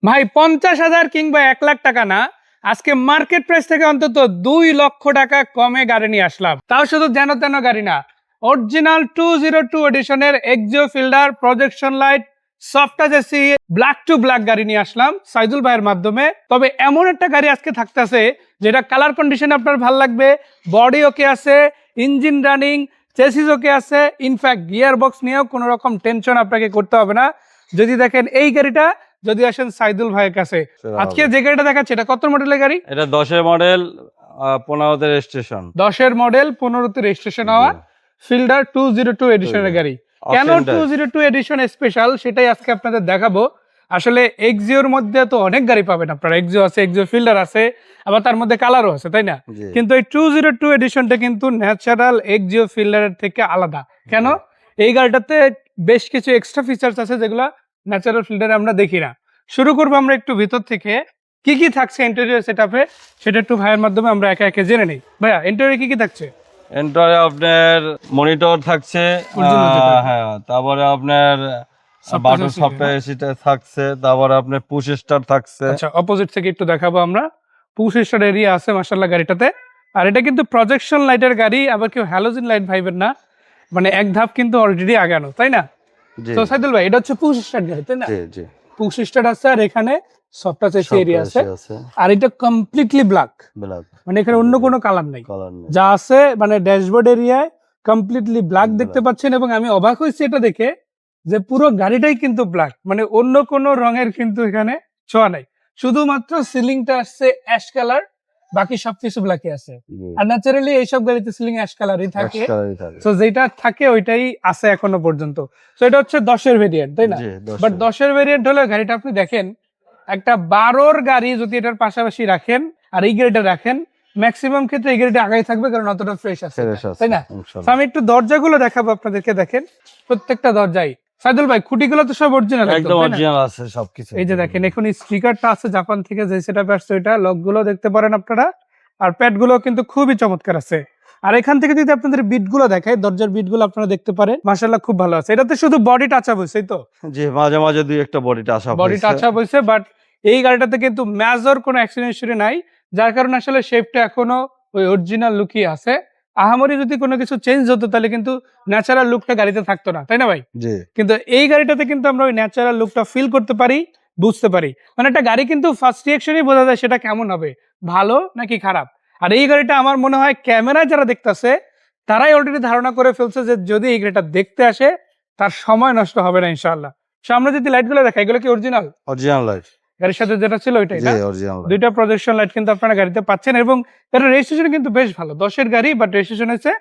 ভাই 50,000 কিংবা 1,00,000 টাকা না, আজকে মার্কেট প্রাইস থেকে অন্তত 2 লক্ষ টাকা কমে গাড়ি নিয়ে আসলাম। তাও শুধু যেন তেন গাড়ি না, অরিজিনাল 202 এডিশনের Axio Fielder, projection light, soft touch AC, black to black গাড়ি নিয়ে আসলাম সাইদুল ভাইয়ের মাধ্যমে। তবে এমন একটা গাড়ি আজকে থাকতেছে যেটা কালার কন্ডিশন আপনার ভালো লাগবে, বডি ওকে আছে, ইঞ্জিন রানিং, চেসিস ওকে আছে, ইনফ্যাক্ট গিয়ার বক্স নিয়েও কোনো রকম টেনশন আপনাকে করতে হবে না। যদি দেখেন এই গাড়িটা, যদি আসেন সাইদুল ভাইয়ের কাছে, আজকে যে গাড়িটা দেখাচ্ছে এটা কত মডেলের গাড়ি? এটা 10 মডেল, 15তে রেজিস্ট্রেশন। 10 মডেল, 15তে রেজিস্ট্রেশন হওয়া ফিল্ডার 202 এডিশনের গাড়ি। কেন 202 এডিশন স্পেশাল সেটাই আজকে আপনাদের দেখাবো। আসলে এক্সিওর মধ্যে তো অনেক গাড়ি পাবেন আপনারা, এক্সিও আছে, এক্সিও ফিল্ডার আছে, আবার তার মধ্যে কালারও আছে, তাই না? কিন্তু এই 202 এডিশনটা কিন্তু ন্যাচারাল এক্সিও ফিল্ডারের থেকে আলাদা। কেন? এই গাড়িটাতে বেশ কিছু এক্সট্রা ফিচার্স আছে যেগুলো ন্যাচারাল ফিল্ডারে আমরা দেখি না। শুরু করবো আমরা একটু ভিতর থেকে, কি কি থাকছে ইন্টেরিয়র সেটআপে সেটা একটু ভাইয়ের মাধ্যমে আমরা একে একে জেনে নিই। ভাইয়া, ইন্টেরিয়রে কি কি থাকছে? এন্টারে আপনার মনিটর থাকছে, হ্যাঁ, তারপরে আপনার বাটন সফটওয়্যার এসিটা থাকছে, তারপরে আপনার পুশ স্টার্ট থাকছে। আচ্ছা, অপোজিট থেকে একটু দেখাবো আমরা। পুশ স্টার্ট এরিয়া আছে মাশাআল্লাহ গাড়িটাতে। আর এটা কিন্তু প্রজেকশন লাইটের গাড়ি, আবার কেউ হ্যালোজেন লাইট ভাইবেন না, মানে এক ধাপ কিন্তু অলরেডি আগানো, তাই না? তো সাইদুল ভাই, এটা হচ্ছে পুশ স্টার্ট গাড়ি, তাই না? জি জি, পুশ স্টার্ট আছে, আর এখানে সফট টাচ এসি এরিয়া আছে, আর এটা কমপ্লিটলি ব্ল্যাক, মানে এখানে অন্য কোনো কালার নাই, যা আছে মানে ড্যাশবোর্ড এরিয়ায় কমপ্লিটলি ব্ল্যাক দেখতে পাচ্ছেন। এবং আমি অবাক হয়েছি এটা দেখে যে পুরো গাড়িটাই কিন্তু ব্ল্যাক, মানে অন্য কোনো রঙের কিন্তু এখানে ছোঁয়া নাই, শুধুমাত্র সিলিংটা আসছে অ্যাশ কালার, বাকি সবকিছু ব্ল্যাকই আছে। আর ন্যাচারালি এইসব গাড়িতে সিলিং অ্যাশ কালারই থাকে, তো যেটা থাকে ওইটাই আছে এখনো পর্যন্ত। তো এটা হচ্ছে 10-এর ভেরিয়েন্ট, তাই না? বাট 10-এর ভেরিয়েন্ট হলে গাড়িটা আপনি দেখেন, একটা 12-র গাড়ি যদি এটার পাশাপাশি রাখেন আর এই গাড়িটা রাখেন, ম্যাক্সিমাম ক্ষেত্রে এই গাড়িটা আগাই থাকবে, কারণ অতটা ফ্রেশ আছে, তাই না? আমি একটু দরজাগুলো দেখাবো আপনাদেরকে, দেখেন প্রত্যেকটা দরজাই। সাইদুল ভাই, খুঁটিগুলো তো সব অরিজিনাল, একদম অরিজিনাল আছে সবকিছু। এই যে দেখেন, এখন স্টিকারটা আছে জাপান থেকে, যে সেটআপে আসছে ওইটা, লকগুলো দেখতে পারেন আপনারা, আর প্যাডগুলো কিন্তু খুবই চমৎকার আছে। আর এখান থেকে যদি আপনাদের বিটগুলো দেখায়, দরজার বিটগুলো আপনারা দেখতে পারেন, মাশাআল্লাহ খুব ভালো আছে। এটাতে শুধু বডি টাচ আপ হইছে, তো জি, মাঝে মাঝে দুই একটা বডি টাচ আপ হইছে, বাট এই গাড়িটাতে কিন্তু মেজর কোনো অ্যাক্সিডেন্ট হিস্টরি নাই, যার কারণে আসলে শেপটা এখনো ওই অরিজিনাল লুকই আছে। আহামরি যদি কোনো কিছু চেঞ্জ হতো তাহলে কিন্তু ন্যাচারাল লুকটা গাড়িতে থাকতো না, তাই না ভাই? কিন্তু এই গাড়িটাতে কিন্তু আমরা ওই ন্যাচারাল লুকটা ফিল করতে পারি, বুঝতে পারি। মানে একটা গাড়ি কিন্তু ফার্স্ট রিঅ্যাকশনই বোঝা যায় সেটা কেমন হবে, ভালো নাকি খারাপ। আর এই গাড়িটা আমার মনে হয় ক্যামেরায় যারা দেখতেছে তারাই অলরেডি ধারণা করে ফেলছে যে যদি এই গাড়িটা দেখতে আসে তার সময় নষ্ট হবে না ইনশাআল্লাহ। সামনে যদি লাইটগুলো দেখা, এগুলো কি অরিজিনাল? অরিজিনাল লাইট গাড়ির সাথে যেটা ছিল ওইটাই না? দুইটা প্রজেকশন লাইট কিন্তু আপনারা গাড়িতে পাচ্ছেন, এবং এটা রেজিস্ট্রেশন কিন্তু বেশ ভালো। 10-এর গাড়ি, বাট রেজিস্ট্রেশন হচ্ছে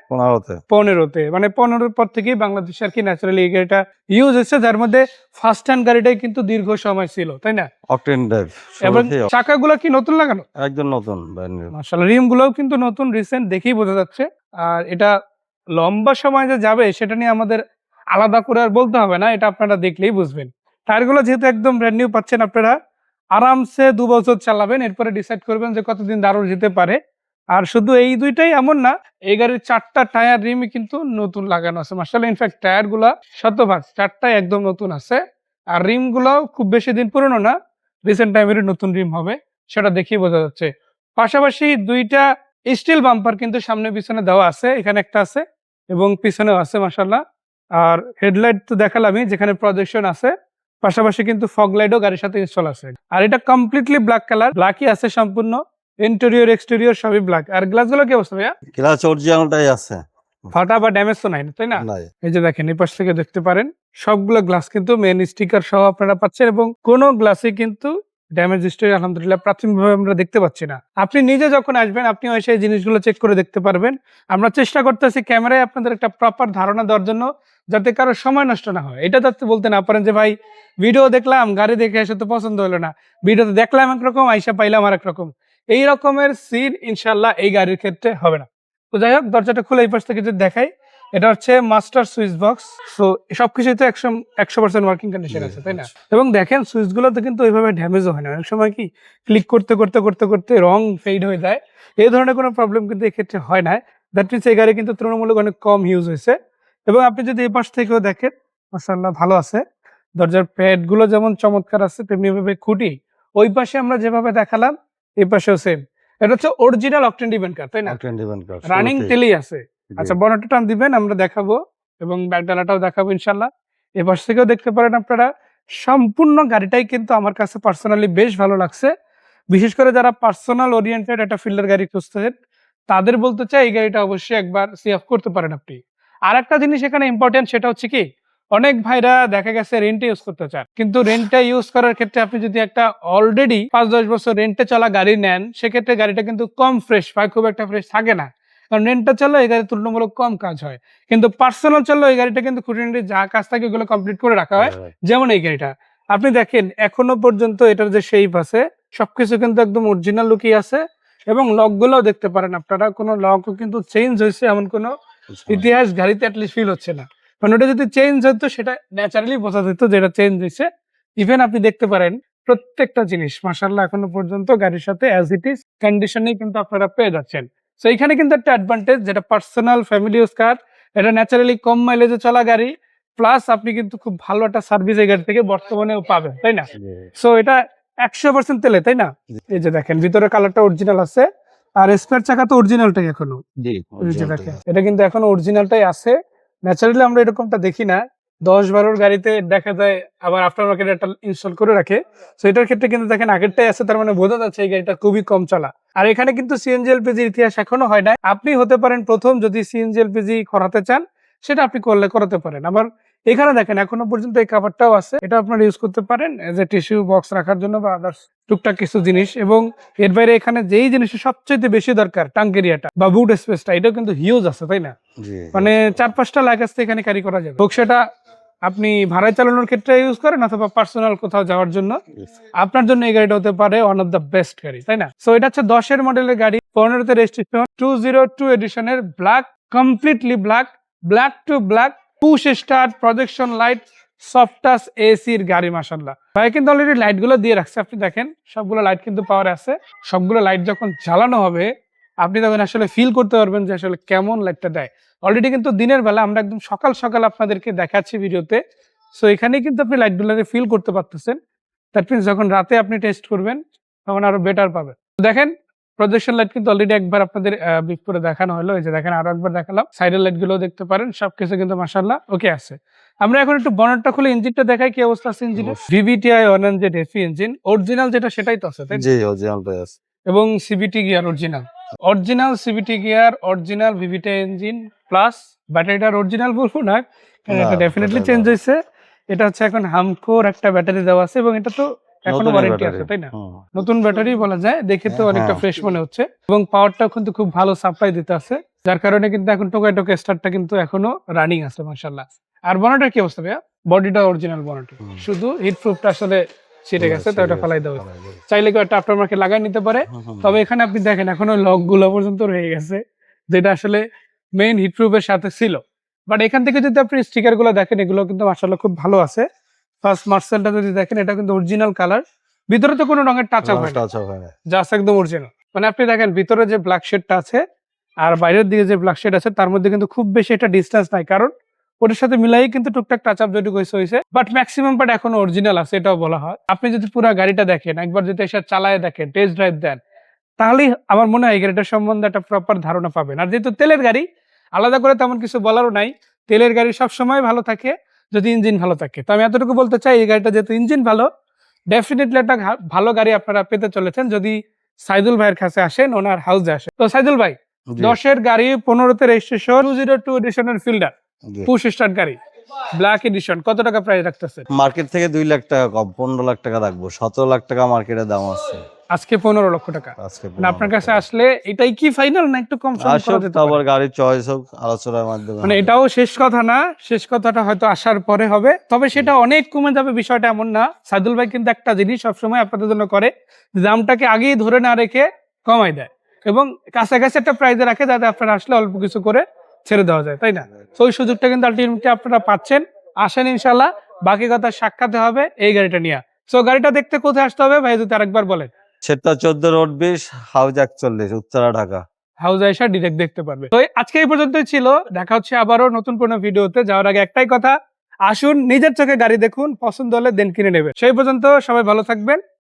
15তে, মানে 15-র পর থেকেই বাংলাদেশে আর কি ন্যাচারালি এই গাড়িটা ইউজ হচ্ছে, যার মধ্যে ফার্স্ট হ্যান্ড গাড়িটাই কিন্তু দীর্ঘ সময় ছিল, তাই না? Octane drive. এবং চাকাগুলো কি নতুন লাগানো? একদম নতুন, মাশাআল্লাহ। রিমগুলোও কিন্তু নতুন, রিসেন্ট, দেখেই বোঝা যাচ্ছে। আর এটা লম্বা সময় যে যাবে সেটা নিয়ে আমাদের আলাদা করে আর বলতে হবে না, এটা আপনারা দেখলেই বুঝবেন। টায়ারগুলো যেহেতু একদম ব্র্যান্ড নিউ পাচ্ছেন, আপনারা আরামসে 2 বছর চালাবেন, এরপরে ডিসাইড করবেন যে কতদিন দারুণ যেতে পারে। আর শুধু এই দুইটাই এমন না, এই গাড়ির 4টা টায়ার রিমই কিন্তু নতুন লাগানো আছে মাশাআল্লাহ। ইনফ্যাক্ট টায়ারগুলা শতভাগ 4টাই একদম নতুন আছে, আর রিমগুলো খুব বেশি দিন পুরনো না, রিসেন্ট টাইমেরই নতুন রিম হবে, সেটা দেখেই বোঝা যাচ্ছে। পাশাপাশি 2টা স্টিল বাম্পার কিন্তু সামনে পিছনে দেওয়া আছে, এখানে একটা আছে এবং পিছনেও আছে মাশাআল্লাহ। আর হেডলাইট তো দেখালামই, যেখানে প্রজেকশন আছে, পাশাপাশি কিন্তু ফগ লাইটও গাড়ির সাথে ইনস্টল আছে। আর এটা কমপ্লিটলি ব্ল্যাক কালার, ব্ল্যাকই আছে সম্পূর্ণ, ইন্টেরিয়র এক্সটেরিয়র সবই ব্ল্যাক। আর গ্লাসগুলো কি অবস্থা ভাইয়া? গ্লাস অরিজিনালটাই আছে, ফাটা বা ড্যামেজ তো নাই, তাই না? এই যে দেখেন, এই পাশ থেকে দেখতে পারেন সবগুলো গ্লাস কিন্তু মেন স্টিকার সহ আপনারা পাচ্ছেন, এবং কোনো গ্লাসে কিন্তু ড্যামেজ হিস্টরি আলহামদুলিল্লাহ প্রাথমিকভাবে আমরা দেখতে পাচ্ছি না। আপনি নিজে যখন আসবেন আপনি সেই জিনিসগুলো চেক করে দেখতে পারবেন। আমরা চেষ্টা করতেছি ক্যামেরায় আপনাদের একটা প্রপার ধারণা দেওয়ার জন্য, যাতে কারো সময় নষ্ট না হয়। এটা যাতে বলতে না পারেন যে ভাই ভিডিও দেখলাম, গাড়ি দেখে এসে তো পছন্দ হলো না, ভিডিওতে দেখলাম একরকম, আইসা পাইলাম আর একরকম। এই রকমের সিন ইনশাল্লাহ এই গাড়ির ক্ষেত্রে হবে না। তো যাই হোক, দরজাটা খুলে এই পাশ থেকে যদি দেখাই, এটা হচ্ছে মাস্টার সুইচ বক্স। তো সবকিছুই তো 100% ওয়ার্কিং কন্ডিশন আছে, তাই না? এবং দেখেন সুইচগুলোতে কিন্তু ওইভাবে ড্যামেজও হয় না, অনেক সময় কি ক্লিক করতে করতে করতে করতে রং ফেড হয়ে যায়, এই ধরনের কোনো প্রবলেম কিন্তু এক্ষেত্রে হয় না। দ্যাট মিনস এই গাড়ি কিন্তু তুলনামূলক অনেক কম ইউজ হয়েছে। এবং আপনি যদি এই পাশ থেকেও দেখেন, মাশাআল্লাহ ভালো আছে। দরজার প্যাডগুলো যেমন চমৎকার আছে, তেমনি ভাবে খুঁটি ওই পাশে আমরা যেভাবে দেখালাম এই পাশেও সেম। এটা হচ্ছে অরিজিনাল অকটেন ডিভেন কার, তাই না? রানিং তেলই আছে। আচ্ছা, বনেটটা টান দিবেন, আমরা দেখাবো এবং ব্যাকডালাটাও দেখাবো ইনশাল্লাহ। এ পাশ থেকেও দেখতে পারেন আপনারা। সম্পূর্ণ গাড়িটাই কিন্তু আমার কাছে পার্সোনালি বেশ ভালো লাগছে। বিশেষ করে যারা পার্সোনাল ওরিয়েন্টেড একটা ফিল্ডার গাড়ি খুঁজতেছেন তাদের বলতে চাই এই গাড়িটা অবশ্যই একবার সি অফ করতে পারেন আপনি। আর একটা জিনিস এখানে ইম্পর্টেন্ট, সেটা হচ্ছে কি, অনেক ভাইরা দেখা গেছে রেন্টে ইউজ করতে চান, কিন্তু রেন্টে ইউজ করার ক্ষেত্রে আপনি যদি একটা অলরেডি 5-10 বছর রেন্টে চলা গাড়ি নেন, সেক্ষেত্রে গাড়িটা কিন্তু কম ফ্রেশ হয়, খুব একটা ফ্রেশ থাকে না। কারণ রেন্টটা চললে এই গাড়ি তুলনামূলক কম কাজ হয়, কিন্তু পার্সোনাল চললে এই গাড়িটা কিন্তু খুঁটিনাটি যা কাজ থাকে ওগুলো কমপ্লিট করে রাখা হয়। যেমন এই গাড়িটা আপনি দেখেন, এখনো পর্যন্ত এটার যে শেপ আছে সবকিছু কিন্তু একদম অরিজিনাল লুকই আছে, এবং লক গুলোও দেখতে পারেন আপনারা, কোনো লকও কিন্তু চেঞ্জ হয়েছে এমন কোনো ইতিহাস গাড়িতে অ্যাটলিস্ট ফিল হচ্ছে না। কারণ ওটা যদি চেঞ্জ হতো সেটা ন্যাচারালি বোঝা যেত যেটা চেঞ্জ হয়েছে। ইভেন আপনি দেখতে পারেন প্রত্যেকটা জিনিস মাশাআল্লাহ এখনো পর্যন্ত গাড়ির সাথে অ্যাজ ইট ইজ কন্ডিশনেই কিন্তু আপনারা পেয়ে যাচ্ছেন। সো এখানে কিন্তু একটা অ্যাডভান্টেজ, যেটা পার্সোনাল ফ্যামিলি ইউজ কার, এটা ন্যাচারালি কম মাইলেজে চলা গাড়ি, প্লাস আপনি কিন্তু খুব ভালো একটা সার্ভিস এই গাড়ি থেকে বর্তমানেও পাবেন, তাই না? সো এটা 100% তেলে, তাই না? এই যে দেখেন ভিতরে কালারটা অরিজিনাল আছে, আর স্পেয়ার চাকা তো অরিজিনালটাই এখনো। এই যে দেখেন এটা কিন্তু এখনো অরিজিনালটাই আছে। ন্যাচারালি আমরা এরকমটা দেখি না, 10-12 গাড়িতে দেখা যায় আবার আফটার মার্কেট একটা ইনস্টল করে রাখে। সো এটার ক্ষেত্রে কিন্তু দেখেন আগেরটাই আছে, তার মানে বোঝা যাচ্ছে এই গাড়িটা খুবই কম চলা। আর এখানে কিন্তু সিএনজি এলপিজির ইতিহাস এখনো হয় না। আপনি হতে পারেন প্রথম, যদি সিএনজি এলপিজি করাতে চান সেটা আপনি করলে করাতে পারেন। আবার এখানে দেখেন এখনো পর্যন্ত এই কাভারটাও আছে, এটা আপনারা ইউজ করতে পারেন এজ এ টিস্যু বক্স রাখার জন্য বা আদার্স টুকটাক কিছু জিনিস। এবং এর বাইরে এখানে যেই জিনিসটা সবচেয়ে বেশি দরকার, টাঙ্ক এরিয়াটা বা বুট স্পেসটা, এটাও কিন্তু হিউজ আছে, তাই না? মানে 4-5টা লাগেজ এখানে ক্যারি করা যাবে। হোক সেটা আপনি ভাড়ায় চালানোর ক্ষেত্রে ইউজ করেন অথবা পার্সোনাল কোথাও যাওয়ার জন্য, আপনার জন্য এই গাড়িটা হতে পারে ওয়ান অফ দ্য বেস্ট গাড়ি, তাই না? সো এটা হচ্ছে 10-এর মডেলের গাড়ি, 15-তে রেজিস্ট্রেশন, 202 এডিশনের, black, completely black, black to black, push start, projection light, soft touch এসির গাড়ি। মাশাআল্লাহ ভাই কিন্তু অলরেডি লাইট গুলো দিয়ে রাখছে, আপনি দেখেন সবগুলো লাইট কিন্তু পাওয়ারে আছে। সবগুলো লাইট যখন জ্বালানো হবে আপনি তখন আসলে ফিল করতে পারবেন যে আসলে কেমন লাইটটা দেয়। অলরেডি কিন্তু দিনের বেলা আমরা একদম সকাল সকাল আপনাদেরকে দেখাচ্ছি ভিডিওতে, সো এখানে কিন্তু আপনি লাইটগুলোকে ফিল করতে পারতেছেন। দ্যাট মিনস যখন রাতে আপনি টেস্ট করবেন তখন আরো বেটার পাবেন। দেখেন প্রজেকশন লাইট কিন্তু অলরেডি একবার আপনাদের ব্রিফ করে দেখানো হলো, এই যে দেখেন আরো একবার দেখালাম। সাইডের লাইট গুলো দেখতে পারেন, সবকিছু কিন্তু মাশাআল্লাহ ওকে আছে। আমরা এখন একটু বনেটটা খুলে ইঞ্জিনটা দেখাই, কি অবস্থা আছে ইঞ্জিনের। ভিভিটিআই 100 এফি ইঞ্জিন, অরিজিনাল যেটা সেটাই তো আছে, তাই না? জি, অরিজিনালটাই আছে। এবং CVT gear original CVT gear, original VVTi engine, plus ব্যাটারিটার অরিজিনাল বলবো না, এটা ডেফিনেটলি চেঞ্জ হয়েছে। এটা হচ্ছে এখন হামকোর একটা ব্যাটারি দেওয়া আছে, এবং এটা তো এখনো ওয়ারেন্টি আছে, তাই না? নতুন ব্যাটারি বলা যায়, দেখে তো অনেকটা ফ্রেশ মনে হচ্ছে, এবং পাওয়ারটাও কিন্তু খুব ভালো সাপ্লাই দিতে আছে, যার কারণে কিন্তু এখন টোকাই টোকা স্টার্টটা কিন্তু এখনো রানিং আছে মাশাআল্লাহ। আর বনেটের কি অবস্থা ভাইয়া? বডিটা অরিজিনাল বনেট, শুধু হিট প্রুফটা আসলে ছিটে গেছে, তো এটা ফেলাই দেওয়া হয়েছে। চাইলে কেউ একটা আফটার মার্কেট লাগাই নিতে পারে। তবে এখানে আপনি দেখেন এখনো লক গুলো পর্যন্ত রয়ে গেছে, যেটা আসলে মেইন হিট প্রুফের সাথে ছিল। বাট এখান থেকে যদি আপনি স্টিকার গুলো দেখেন, এগুলো কিন্তু মাশাআল্লাহ খুব ভালো আছে। ফার্স্ট মার্সেলটা যদি দেখেন, এটা কিন্তু অরিজিনাল কালার, ভিতরে তো কোনো রঙের টাচ আপ হয় না, জাস্ট একদম অরিজিনাল। মানে আপনি দেখেন ভিতরে যে ব্ল্যাক শেডটা আছে আর বাইরের দিকে যে ব্ল্যাক শেড আছে, তার মধ্যে কিন্তু খুব বেশি একটা ডিস্টেন্স নাই, কারণ ওটার সাথে মিলাই কিন্তু টুকটাক টাচ আপ যেটুকু হয়েছে, বাট ম্যাক্সিমাম পার্ট এখনো অরিজিনাল আছে, এটাও বলা হয়। আপনি যদি পুরো গাড়িটা দেখেন, একবার যদি এসে চালায় দেখেন, টেস্ট ড্রাইভ দেন, তাহলেই আমার মনে হয় এই গাড়িটার সম্বন্ধে একটা প্রপার ধারণা পাবেন। আর যেহেতু তেলের গাড়ি, আলাদা করে তেমন কিছু বলারও নাই, তেলের গাড়ি সবসময় ভালো থাকে যদি ইঞ্জিন ভালো থাকে। তো আমি এতটুকু বলতে চাই, এই গাড়িটা যেহেতু ইঞ্জিন ভালো, ডেফিনেটলি একটা ভালো গাড়ি আপনারা পেতে চলেছেন যদি সাইদুল ভাইয়ের কাছে আসেন, ওনার হাউসে আসেন। তো সাইদুল ভাই, 10-এর গাড়ি, 15-তে রেজিস্ট্রেশন, 202 এডিশনের ফিল্ডার, পুশ স্টার্ট গাড়ি, ব্ল্যাক এডিশন, কত টাকা প্রাইস রাখতেছেন? মার্কেট থেকে 2 লাখ টাকা কম, 15 লাখ টাকা রাখবো। 17 লাখ টাকা মার্কেটের দাম আছে আজকে 15 লক্ষ টাকা। মানে আপনার কাছে আসলে এটাই কি ফাইনাল, না একটু কম সম করা যেতে পারে? আবার গাড়ির চয়েস হোক, আলোচনার মাধ্যমে। মানে এটাও শেষ কথা না, শেষ কথাটা হয়তো আসার পরে হবে, তবে সেটা অনেক কমে যাবে বিষয়টা এমন না। সাইদুল ভাই কিন্তু একটা জিনিস সবসময় আপনাদের জন্য করে, দামটাকে আগেই ধরে না রেখে কমাই দেয়, এবং কাছাকাছি একটা প্রাইজে রাখে, যাতে আপনারা আসলে অল্প কিছু করে ছেড়ে দেওয়া যায়, তাই না? তো ওই সুযোগটা কিন্তু আলটিমেটলি আপনারা পাচ্ছেন। আসেন ইনশাল্লাহ, বাকি কথা সাক্ষাতে হবে এই গাড়িটা নিয়ে। সো গাড়িটা দেখতে কোথায় আসতে হবে ভাই, যদি আরেকবার বলেন। সেটা 14 road 20, house 41, Uttara, Dhaka. House আইসা ডিরেক্ট দেখতে পারবে। তো আজকে এই পর্যন্তই ছিল, দেখা হচ্ছে আবারও নতুন কোনো ভিডিওতে। যাওয়ার আগে একটাই কথা, আসুন নিজের চোখে গাড়ি দেখুন, পছন্দ হলে দেন কিনে নেবেন। সেই পর্যন্ত সবাই ভালো থাকবেন।